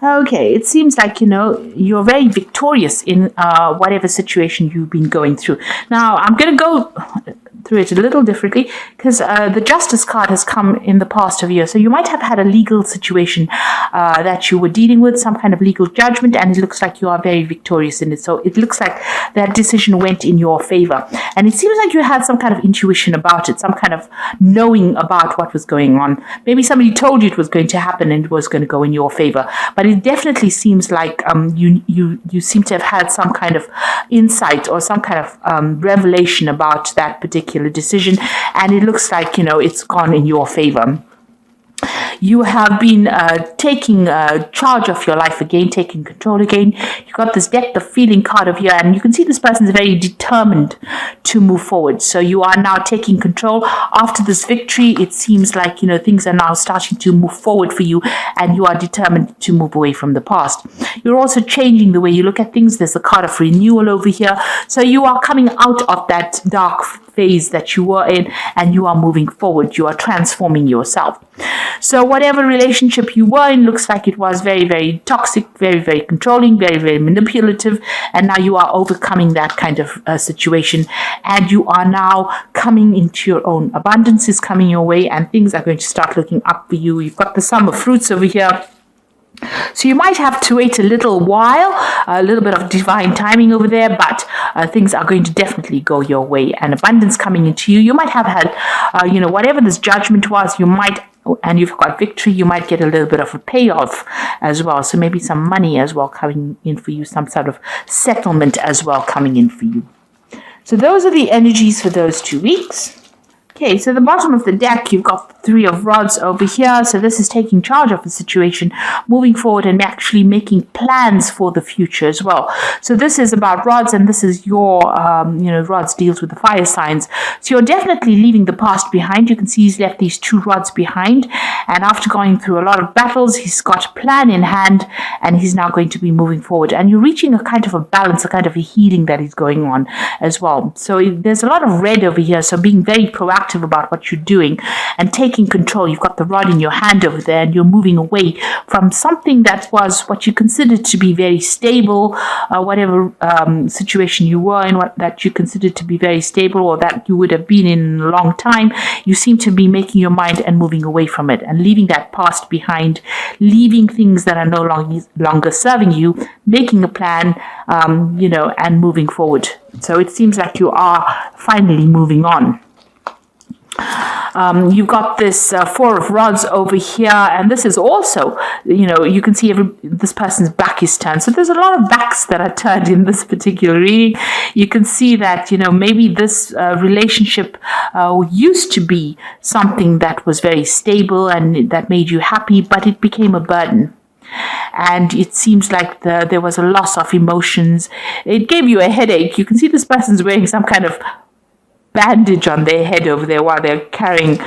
Okay, it seems like, you're very victorious in whatever situation you've been going through. Now, I'm going to go through it a little differently because the Justice card has come in the past of year. So you might have had a legal situation that you were dealing with, some kind of legal judgment, and it looks like you are very victorious in it. So it looks like that decision went in your favor. And it seems like you had some kind of intuition about it, some kind of knowing about what was going on. Maybe somebody told you it was going to happen and it was going to go in your favor. But it definitely seems like you seem to have had some kind of insight or some kind of revelation about that particular decision, and it looks like it's gone in your favor. You have been taking charge of your life again, taking control again. You got this depth of feeling card of here, and you can see this person is very determined to move forward. So you are now taking control. After this victory, it seems like things are now starting to move forward for you, and you are determined to move away from the past. You're also changing the way you look at things. There's a card of renewal over here. So you are coming out of that dark phase that you were in, and you are moving forward. You are transforming yourself. So whatever relationship you were in looks like it was very, very toxic, very, very controlling, very, very manipulative, and now you are overcoming that kind of situation, and you are now coming into your own. Abundance is coming your way, and things are going to start looking up for you. You've got the sum of fruits over here. So you might have to wait a little while, a little bit of divine timing over there, but things are going to definitely go your way, and abundance coming into you. You might have had, whatever this judgment was, you might, and you've got victory, you might get a little bit of a payoff as well. So maybe some money as well coming in for you, some sort of settlement as well coming in for you. So those are the energies for those 2 weeks. Okay, so the bottom of the deck, you've got the Three of Rods over here. So this is taking charge of the situation, moving forward and actually making plans for the future as well. So this is about rods, and this is your, rods deals with the fire signs. So you're definitely leaving the past behind. You can see he's left these 2 rods behind. And after going through a lot of battles, he's got a plan in hand, and he's now going to be moving forward. And you're reaching a kind of a balance, a kind of a healing that is going on as well. So there's a lot of red over here. So being very proactive about what you're doing and taking control. You've got the rod in your hand over there, and you're moving away from something that was what you considered to be very stable, whatever situation you were in, that you considered to be very stable, or that you would have been in a long time. You seem to be making your mind and moving away from it and leaving that past behind, leaving things that are no longer serving you, making a plan, and moving forward. So it seems like you are finally moving on. You've got this 4 of Rods over here, and this is also, you can see this person's back is turned. So there's a lot of backs that are turned in this particular reading. You can see that, maybe this relationship used to be something that was very stable and that made you happy, but it became a burden. And it seems like there was a loss of emotions. It gave you a headache. You can see this person's wearing some kind of bandage on their head over there while they're carrying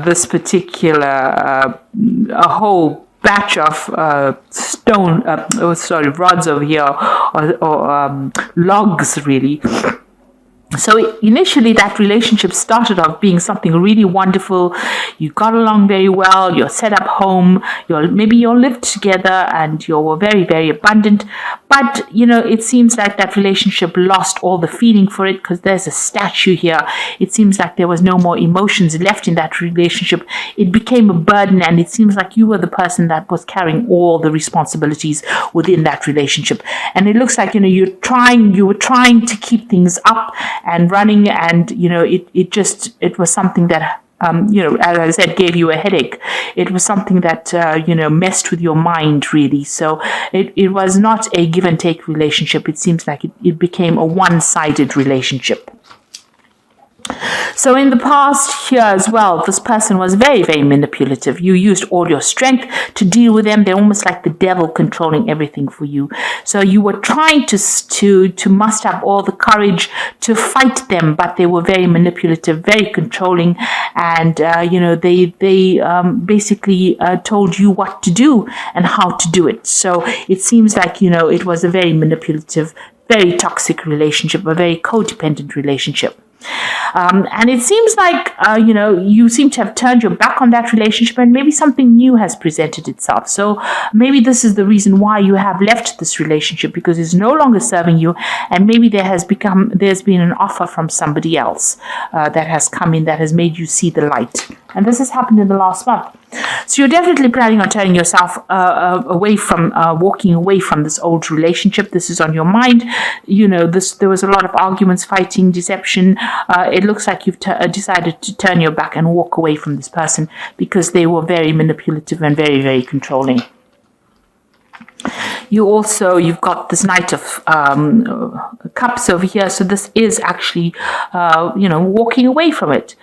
this particular a whole batch of rods over here, or logs really. So initially that relationship started off being something really wonderful. You got along very well, you're set up home, maybe you lived together and you were very, very abundant. But, it seems like that relationship lost all the feeling for it, because there's a statue here. It seems like there was no more emotions left in that relationship. It became a burden, and it seems like you were the person that was carrying all the responsibilities within that relationship. And it looks like, you were trying to keep things up and running, and it was something that as I said, gave you a headache. It was something that messed with your mind really. So it was not a give and take relationship. It seems like it became a one-sided relationship. So in the past here as well, this person was very, very manipulative. You used all your strength to deal with them. They're almost like the devil controlling everything for you. So you were trying to muster up all the courage to fight them, but they were very manipulative, very controlling, and they basically told you what to do and how to do it. So it seems like it was a very manipulative, very toxic relationship, a very codependent relationship. And it seems like, you seem to have turned your back on that relationship, and maybe something new has presented itself. So maybe this is the reason why you have left this relationship, because it's no longer serving you. And maybe there's been an offer from somebody else that has come in that has made you see the light. And this has happened in the last month. So you're definitely planning on turning yourself away from, walking away from this old relationship. This is on your mind. There was a lot of arguments, fighting, deception. It looks like you've decided to turn your back and walk away from this person because they were very manipulative and very, very controlling. You've got this Knight of Cups over here. So this is actually, walking away from it.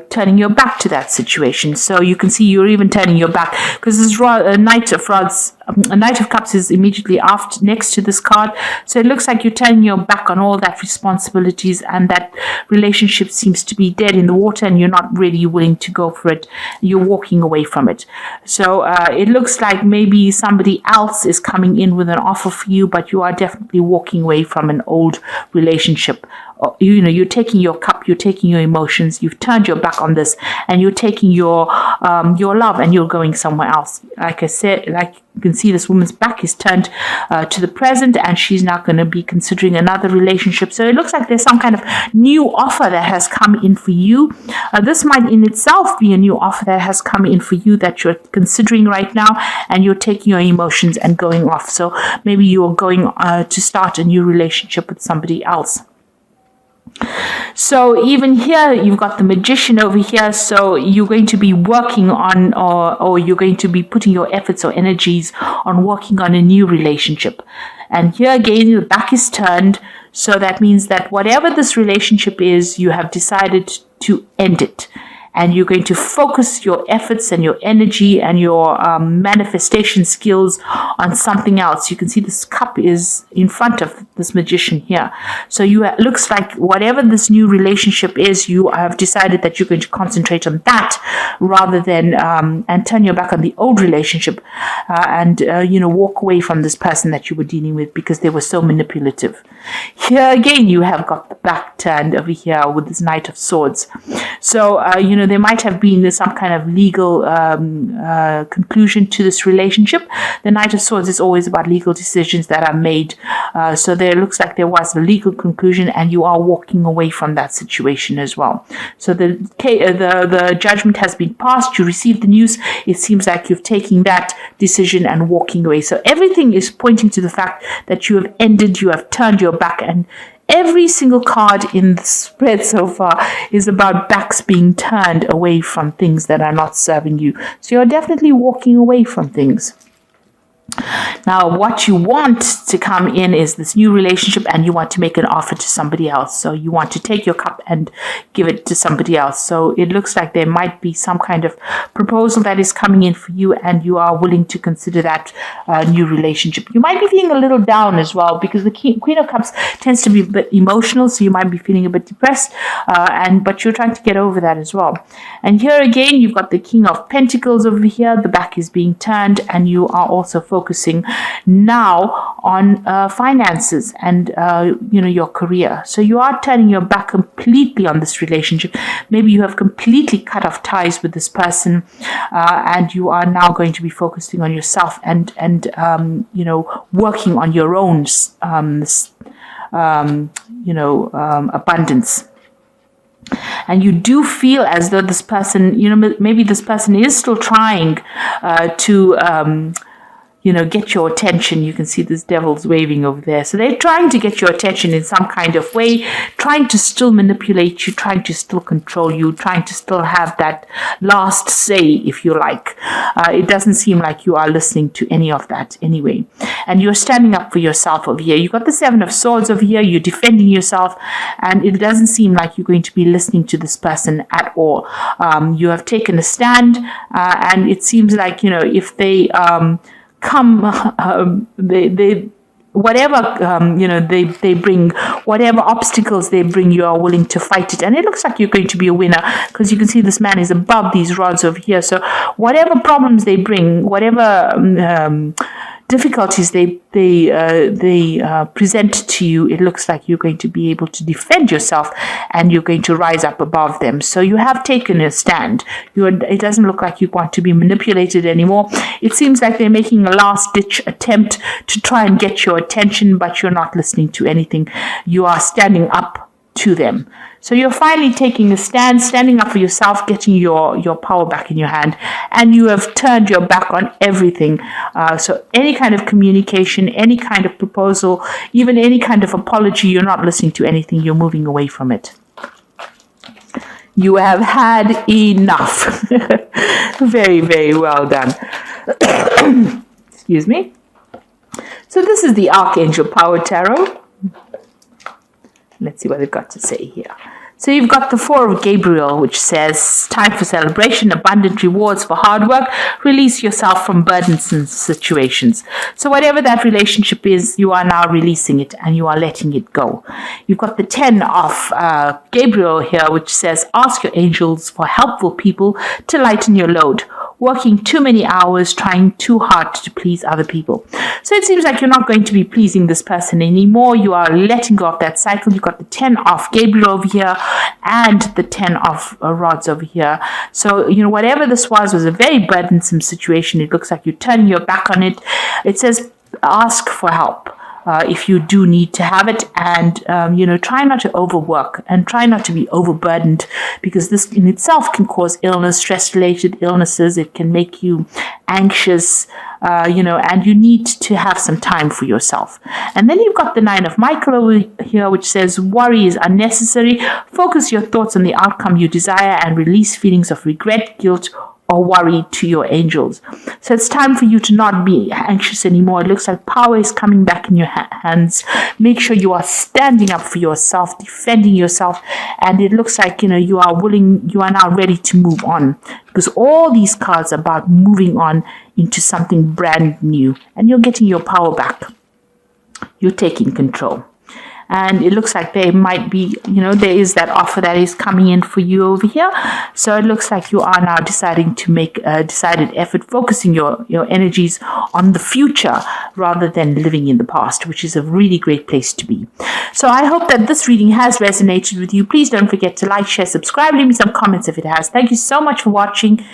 Turning your back to that situation. So you can see you're even turning your back, because this Knight of Cups is immediately next to this card. So it looks like you're turning your back on all that responsibilities, and that relationship seems to be dead in the water, and you're not really willing to go for it. You're walking away from it. So it looks like maybe somebody else is coming in with an offer for you, but you are definitely walking away from an old relationship. You're taking your cup, you're taking your emotions, you've turned your back on this, and you're taking your love, and you're going somewhere else. Like I said, like you can see, this woman's back is turned to the present, and she's now going to be considering another relationship. So it looks like there's some kind of new offer that has come in for you. This might in itself be a new offer that has come in for you that you're considering right now, and you're taking your emotions and going off. So maybe you're going to start a new relationship with somebody else. So even here, you've got the Magician over here. So you're going to be working on, or you're going to be putting your efforts or energies on working on a new relationship. And here again, the back is turned. So that means that whatever this relationship is, you have decided to end it. And you're going to focus your efforts and your energy and your manifestation skills on something else. You can see this cup is in front of this Magician here. So it looks like whatever this new relationship is, you have decided that you're going to concentrate on that rather than and turn your back on the old relationship and walk away from this person that you were dealing with because they were so manipulative. Here again, you have got the back turned over here with this Knight of Swords. So there might have been some kind of legal conclusion to this relationship. The Knight of Swords is always about legal decisions that are made. So there looks like there was a legal conclusion, and you are walking away from that situation as well. So the judgment has been passed. You received the news. It seems like you've taken that decision and walking away. So everything is pointing to the fact that you have turned your back, and every single card in the spread so far is about backs being turned away from things that are not serving you. So you're definitely walking away from things. Now, what you want to come in is this new relationship, and you want to make an offer to somebody else. So you want to take your cup and give it to somebody else. So it looks like there might be some kind of proposal that is coming in for you, and you are willing to consider that new relationship. You might be feeling a little down as well, because the Queen of Cups tends to be a bit emotional, so you might be feeling a bit depressed, but you're trying to get over that as well. And here again, you've got the King of Pentacles over here. The back is being turned, and you are also focusing now on finances and your career. So you are turning your back completely on this relationship. Maybe you have completely cut off ties with this person, and you are now going to be focusing on yourself and working on your own abundance. And you do feel as though this person, maybe this person is still trying to get your attention. You can see this devil's waving over there. So they're trying to get your attention in some kind of way, trying to still manipulate you, trying to still control you, trying to still have that last say, if you like. It doesn't seem like you are listening to any of that anyway. And you're standing up for yourself over here. You've got the Seven of Swords over here. You're defending yourself, and it doesn't seem like you're going to be listening to this person at all. You have taken a stand, and it seems like, if they they bring, whatever obstacles they bring, you are willing to fight it. And it looks like you're going to be a winner, because you can see this man is above these rods over here. So whatever problems they bring, whatever difficulties they present to you, it looks like you're going to be able to defend yourself and you're going to rise up above them. So you have taken a stand. It doesn't look like you want to be manipulated anymore. It seems like they're making a last-ditch attempt to try and get your attention, but you're not listening to anything. You are standing up to them. So you're finally taking a stand, standing up for yourself, getting your power back in your hand, and you have turned your back on everything. So any kind of communication, any kind of proposal, even any kind of apology, you're not listening to anything. You're moving away from it. You have had enough. Very, very well done. Excuse me. So this is the Archangel Power Tarot. Let's see what they've got to say here. So you've got the Four of Gabriel, which says, time for celebration, abundant rewards for hard work, release yourself from burdensome situations. So whatever that relationship is, you are now releasing it and you are letting it go. You've got the 10 of Gabriel here, which says, ask your angels for helpful people to lighten your load. Working too many hours, trying too hard to please other people. So it seems like you're not going to be pleasing this person anymore. You are letting go of that cycle. You've got the 10 of Gabriel over here and the 10 of rods over here. So, whatever this was a very burdensome situation. It looks like you're turning your back on it. It says, ask for help. If you do need to have it, and try not to overwork and try not to be overburdened, because this in itself can cause illness, stress-related illnesses. It can make you anxious, and you need to have some time for yourself. And then you've got the 9 of Michael over here, which says, worry is unnecessary. Focus your thoughts on the outcome you desire and release feelings of regret, guilt, or worry to your angels. So it's time for you to not be anxious anymore. It looks like power is coming back in your hands. Make sure you are standing up for yourself, defending yourself, and it looks like you are now ready to move on, because all these cards are about moving on into something brand new, and you're getting your power back. You're taking control. And it looks like there might be, there is that offer that is coming in for you over here. So it looks like you are now deciding to make a decided effort, focusing your energies on the future rather than living in the past, which is a really great place to be. So I hope that this reading has resonated with you. Please don't forget to like, share, subscribe, leave me some comments if it has. Thank you so much for watching.